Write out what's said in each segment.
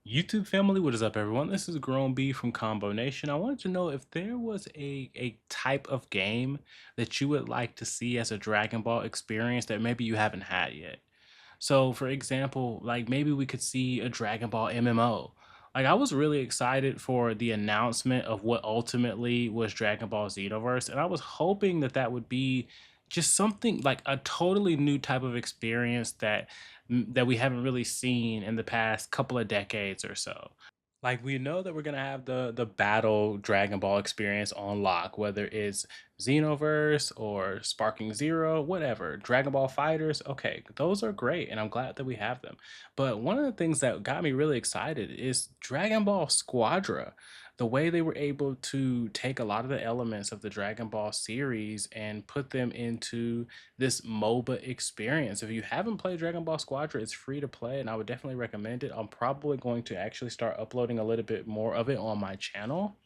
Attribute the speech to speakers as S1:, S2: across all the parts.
S1: YouTube family, what is up, everyone? This is Grown B from Combo Nation. I wanted to know if there was a type of game that you would like to see as a Dragon Ball experience that maybe you haven't had yet. So, for example, like maybe we could see a Dragon Ball MMO. Like, I was really excited for the announcement of what ultimately was Dragon Ball Xenoverse, and I was hoping that that would be just something like a totally new type of experience that we haven't really seen in the past couple of decades or so. Like we know that we're gonna have the battle Dragon Ball experience on lock, whether it's Xenoverse or Sparking Zero, whatever. Dragon Ball Fighters, okay, those are great, and I'm glad that we have them. But one of the things that got me really excited is Dragon Ball Squadra. The way they were able to take a lot of the elements of the Dragon Ball series and put them into this MOBA experience. If you haven't played Dragon Ball Squadra, it's free to play, and I would definitely recommend it. I'm probably going to actually start uploading a little bit more of it on my channel.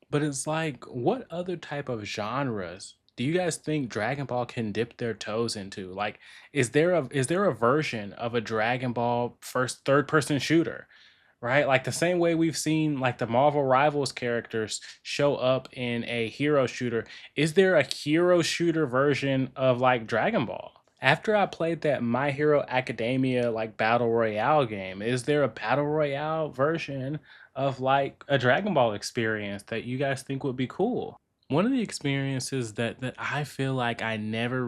S1: But it's like, what other type of genres do you guys think Dragon Ball can dip their toes into? Like, is there a version of a Dragon Ball first third person shooter? Right? Like the same way we've seen like the Marvel Rivals characters show up in a hero shooter, is there a hero shooter version of like Dragon Ball? After I played that My Hero Academia like battle royale game, is there a battle royale version of like a Dragon Ball experience that you guys think would be cool? One of the experiences that I feel like I never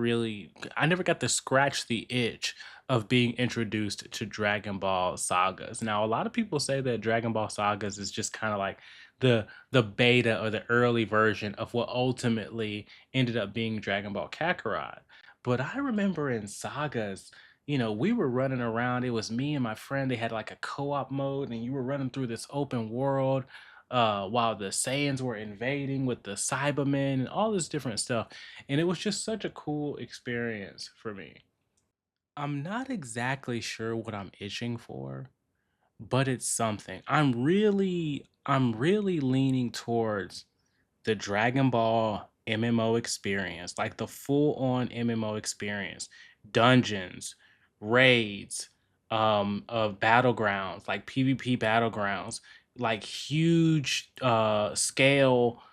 S1: got to scratch the itch of being introduced to Dragon Ball sagas. Now, a lot of people say that Dragon Ball sagas is just kind of like the beta or the early version of what ultimately ended up being Dragon Ball Kakarot. But I remember in sagas, we were running around. It was me and my friend. They had like a co-op mode, and you were running through this open world while the Saiyans were invading with the Cybermen and all this different stuff. And it was just such a cool experience for me. I'm not exactly sure what I'm itching for, but it's something. I'm really leaning towards the Dragon Ball MMO experience, like the full on MMO experience, dungeons, raids, of battlegrounds, like PvP battlegrounds, like huge scale,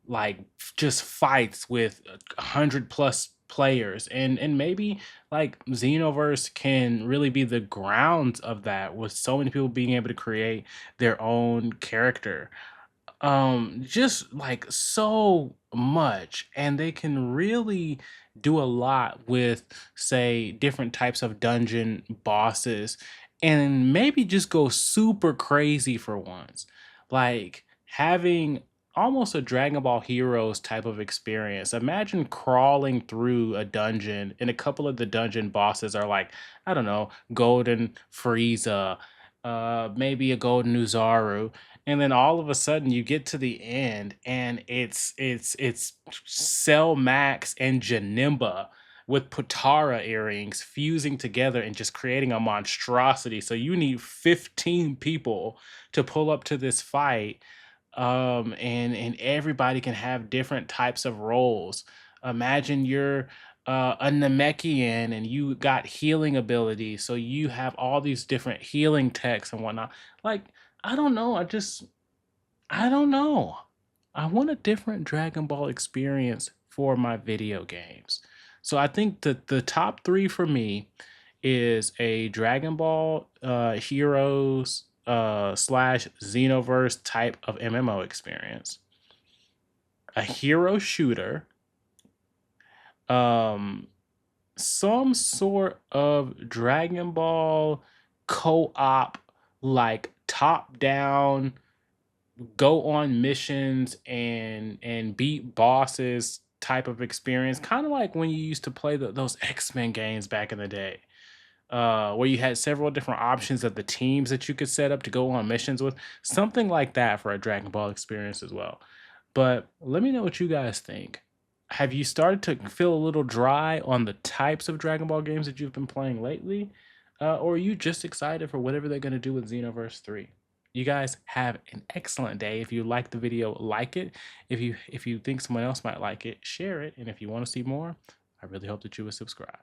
S1: like just fights with 100 plus players, and maybe like Xenoverse can really be the grounds of that, with so many people being able to create their own character, just like so much, and they can really do a lot with, say, different types of dungeon bosses, and maybe just go super crazy for once, like having almost a Dragon Ball Heroes type of experience. Imagine crawling through a dungeon and a couple of the dungeon bosses are like, I don't know, golden Frieza, maybe a golden Uzaru, and then all of a sudden you get to the end and it's Cell Max and Janimba with Potara earrings fusing together and just creating a monstrosity. So you need 15 people to pull up to this fight, and everybody can have different types of roles. Imagine you're a Namekian and you got healing abilities, so you have all these different healing techs and whatnot. Like, I don't know. I don't know. I want a different Dragon Ball experience for my video games. So I think that the top three for me is a Dragon Ball Heroes slash Xenoverse type of MMO experience, a hero shooter, um, some sort of Dragon Ball co-op, like top down, go on missions and beat bosses type of experience, kind of like when you used to play those X-Men games back in the day, where you had several different options of the teams that you could set up to go on missions with, something like that for a Dragon Ball experience as well. But let me know what you guys think. Have you started to feel a little dry on the types of Dragon Ball games that you've been playing lately? Or are you just excited for whatever they're going to do with Xenoverse 3? You guys have an excellent day. If you like the video, like it. If you think someone else might like it, share it. And if you want to see more, I really hope that you would subscribe.